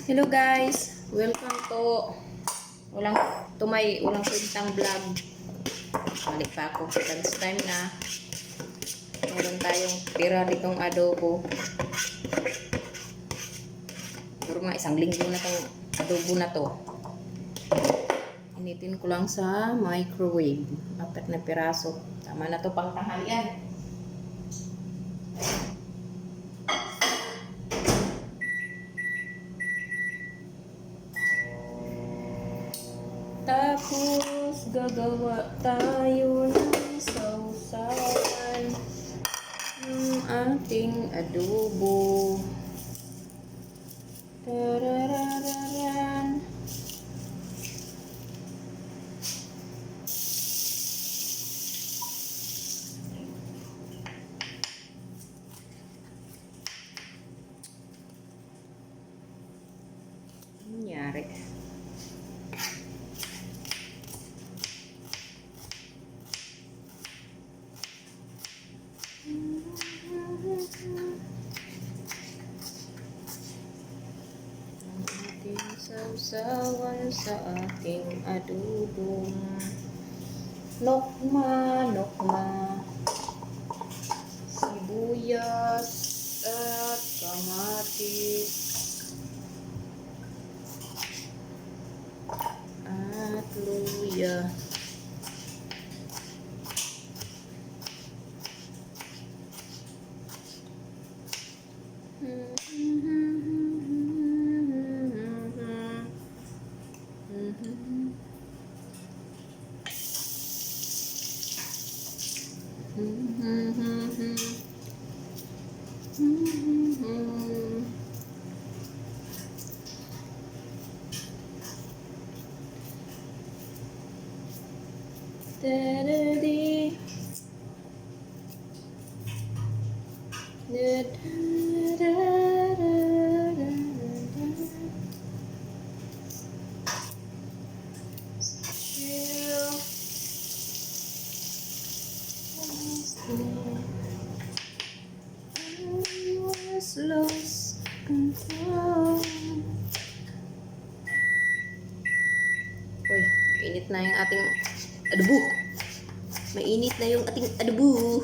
Hello guys, welcome to ulang kwentang vlog. Balik pa ako lunch time na. Meron tayong tira ditong adobo. Puro mga isang linggo na tong adobo na to. Initin ko lang sa microwave. 4 na piraso. Tama na to pang tanghalian. Tapos gagawa tayo ng sausawan ng ating adobo. Tararararan. Nangyari. Sausawan sa ating adobong nokma, sibuyas at kamatis at luya. Lost control. Uy, mainit na yung ating adobo. Mainit na yung ating adobo.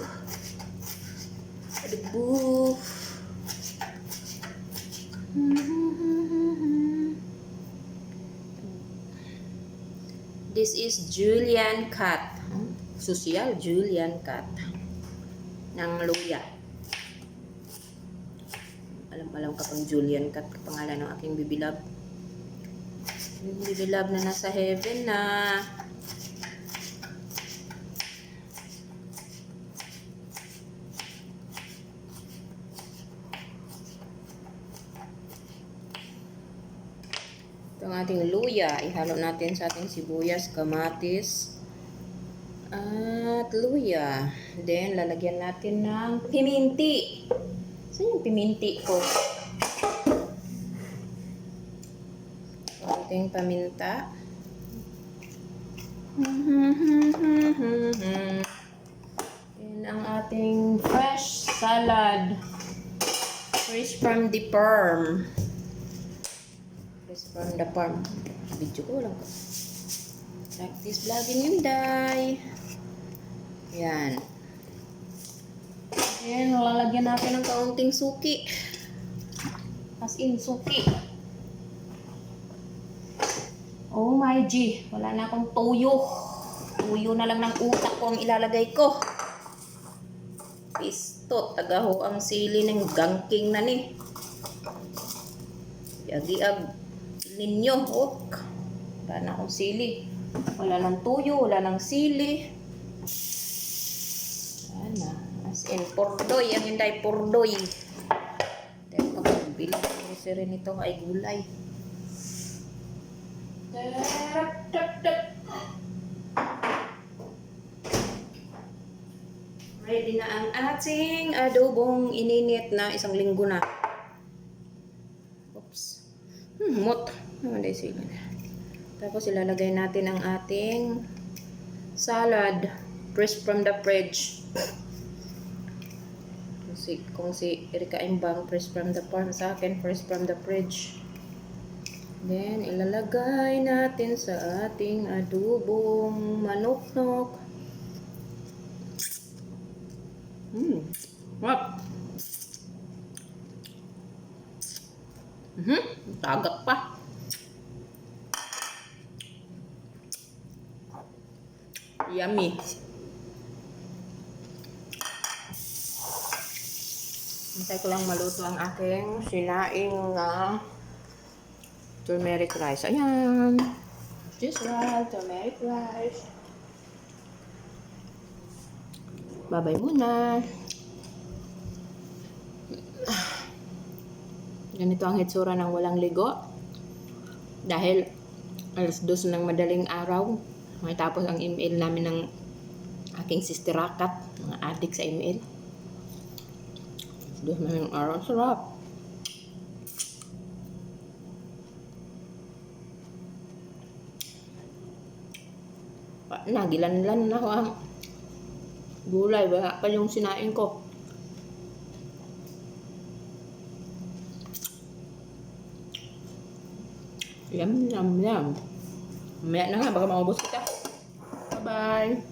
This is julienne cut. Social julienne cut ng luya. Alam ka pang julienne cut, pangalan ng aking bibilab. Yung bibilab na nasa heaven na. Ito ang ating luya. Ihalo natin sa ating sibuyas, kamatis, at luya. Then, lalagyan natin ng piminti. Saan yung piminti ko? Ating paminta. Yan ang ating fresh salad. Fresh from the farm. Fresh from the farm. Video ko lang ko. Practice vlogging yun, day. Yan. Ayan, lalagyan natin ng kaunting suki. As in, suki. Oh my G, wala na akong toyo. Toyo na lang ng utak ko ang ilalagay ko. Pisto, tagaho ang sili ng gangking na ni. Yagi-ag ninyo, ok. Wala na akong sili. Wala ng toyo, wala ng sili. Wala. As in, pordoy. Ang hinday, pordoy. Dahil pag-bili ko rin nito ay gulay. Ready na ang ating adobong ininit na isang linggo na. Oops. Mot. Tapos ilalagay natin ang ating salad fresh from the fridge. Kung si Erika Imbang, fresh from the farm, sa akin, fresh from the fridge. Then, ilalagay natin sa ating adobong manoknok. Wap! Tagak pa. Yummy. Hintay ko lang maluto ang aking sinaing na turmeric rice. Ayan. Just right, turmeric rice. Babay muna. Ganito ang hitsura ng walang ligo. Dahil alas 2 ng madaling araw, may tapos ang email namin ng aking sister Rakat, mga adik sa email. 2 ng araw, sarap. Nagilanlan na ako ang gulay, wala pa yung sinain ko. Yum, yum, yum. Mamaya na nga, baka maubos kita. Bye-bye.